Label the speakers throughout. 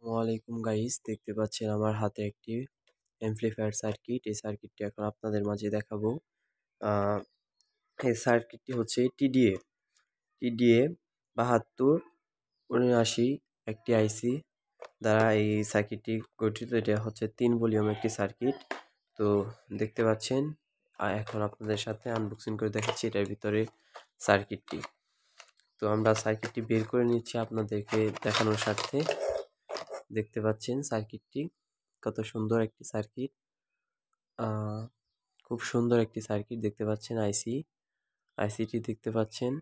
Speaker 1: আসসালামু আলাইকুম গাইস, দেখতে পাচ্ছেন আমার হাতে একটি অ্যামপ্লিফায়ার সার্কিট। এই সার্কিটটি এখন আপনাদের মাঝে দেখাবো। আহ, এই সার্কিটটি হচ্ছে টিডিএ 7279 একটি আইসি দ্বারা এই সার্কিটটি গঠিত। এটা হচ্ছে 3 ভলিউম একটি সার্কিট। তো দেখতে পাচ্ছেন, এখন আপনাদের সাথে আনবক্সিং করে দেখাচ্ছি এটার ভিতরে সার্কিটটি। তো আমরা সার্কিটটি বের করে নিচ্ছি আপনাদেরকে দেখানোর স্বার্থে। দেখতে পাচ্ছেন সার্কিটটি কত সুন্দর একটি সার্কিট। খুব সুন্দর একটি সার্কিট দেখতে পাচ্ছেন। আইসিটি দেখতে পাচ্ছেন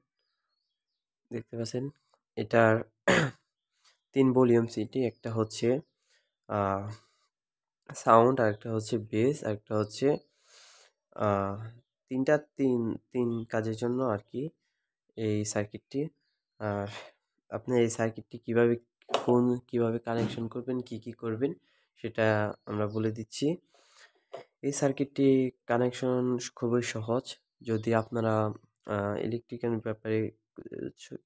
Speaker 1: এটার 3 ভলিউম সিটি, একটা হচ্ছে সাউন্ড, আর একটা হচ্ছে বেস, আর একটা হচ্ছে আহ, তিনটা তিন তিন কাজের জন্য আর কি এই সার্কিটটি। আর আপনি এই সার্কিটটি কিভাবে কানেকশন করবেন, কি করবেন সেটা আমরা বলে দিচ্ছি। এই সার্কিটটি কানেকশন খুবই সহজ। যদি আপনারা ইলেকট্রিক্যাল ব্যাপারে ছ-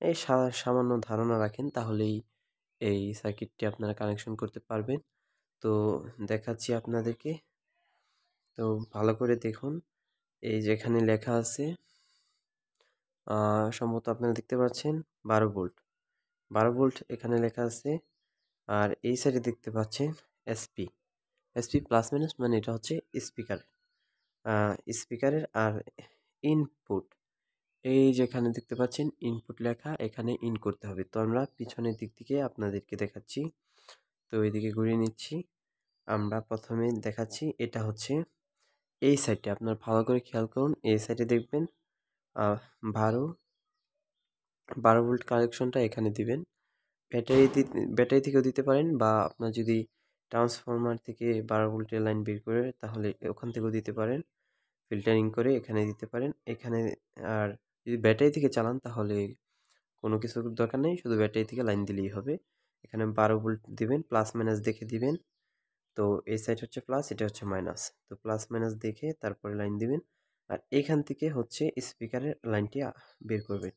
Speaker 1: এই সামান্য ধারণা রাখেন, তাহলেই এই সার্কিটটি আপনারা কানেকশন করতে পারবেন। তো দেখাচ্ছি আপনাদেরকে। তো ভালো করে দেখুন, এই যেখানে লেখা আছে সম্ভবত আপনারা দেখতে পাচ্ছেন 12 ভোল্ট। 12 ভোল্ট এখানে লেখা আছে। আর এই সাইডে দেখতে পাচ্ছেন এসপি এসপি প্লাস মাইনাস, মানে এটা হচ্ছে স্পিকার স্পিকারের। আর ইনপুট, এই যেখানে দেখতে পাচ্ছেন ইনপুট লেখা, এখানে ইন করতে হবে। তো আমরা পিছনের দিক থেকে আপনাদেরকে দেখাচ্ছি। তো এইদিকে ঘুরিয়ে নিচ্ছি। আমরা প্রথমে দেখাচ্ছি, এটা হচ্ছে এই সাইডে। আপনার ভালো করে খেয়াল করুন, এই সাইডে দেখবেন 12 ভোল্ট কানেকশনটা এখানে দিবেন। ব্যাটারি থেকেও দিতে পারেন, বা আপনার যদি ট্রান্সফরমার থেকে 12 ভোল্টের লাইন বের করে, তাহলে ওখান থেকেও দিতে পারেন। ফিল্টারিং করে এখানে দিতে পারেন এখানে। আর যদি ব্যাটারি থেকে চালান, তাহলে কোনো কিছুর দরকার নেই, শুধু ব্যাটারি থেকে লাইন দিলেই হবে। এখানে 12 ভোল্ট দিবেন, প্লাস মাইনাস দেখে দিবেন। তো এই সাইড হচ্ছে প্লাস, এটা হচ্ছে মাইনাস। তো প্লাস মাইনাস দেখে তারপরে লাইন দিবেন। আর এখান থেকে হচ্ছে স্পিকারের লাইনটি বের করবেন।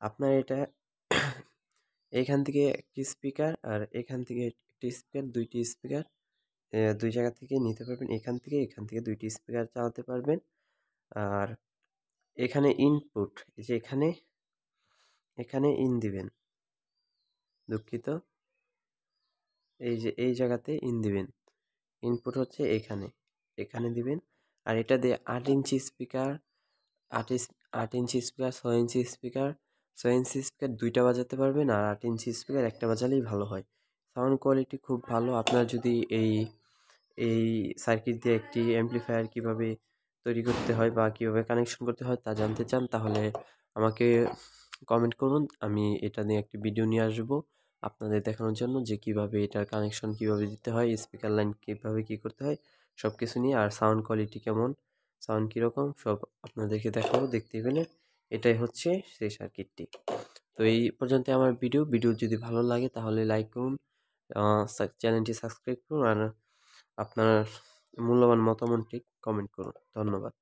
Speaker 1: আপনার এটা এখান থেকে একটি স্পিকার, আর এখান থেকে একটি স্পিকার, দুইটি স্পিকার দুই জায়গা থেকে নিতে পারবেন। এখান থেকে দুইটি স্পিকার চালাতে পারবেন। আর এখানে ইনপুট, এই যে এখানে ইন দিবেন, দুঃখিত, এই যে এই জায়গাতে ইন দিবেন। ইনপুট হচ্ছে এখানে দিবেন। আর এটা দিয়ে 8 inch speaker, 8 inch speaker, 6 inch speaker, 6 inch speaker দুইটা বাজাতে পারবেন। আর 8 ইঞ্চি স্পিকার একটা বাজালেই ভালো হয়। সাউন্ড কোয়ালিটি খুব ভালো। আপনার যদি এই এই সার্কিট দিয়ে একটি অ্যাম্প্লিফায়ার কিভাবে তৈরি করতে হয় বা কিভাবে কানেকশন করতে হয় তা জানতে চান, তাহলে আমাকে কমেন্ট করুন। আমি এটা নিয়ে একটি ভিডিও নিয়ে আসবো আপনাদের দেখানোর জন্য, যে কিভাবে এটার কানেকশন কিভাবে দিতে হয়, স্পিকার লাইন কিভাবে কি করতে হয়, সব কিছু নিয়ে। আর সাউন্ড কোয়ালিটি কেমন, সাউন্ড কীরকম, সব আপনাদেরকে দেখাবো। দেখতে পেলে এটাই হচ্ছে সেই সার্কিটটি। তো এই পর্যন্ত আমার ভিডিও যদি ভালো লাগে, তাহলে লাইক করুন, চ্যানেলটি সাবস্ক্রাইব করুন, আর আপনার মূল্যবান মতামতটি কমেন্ট করুন। ধন্যবাদ।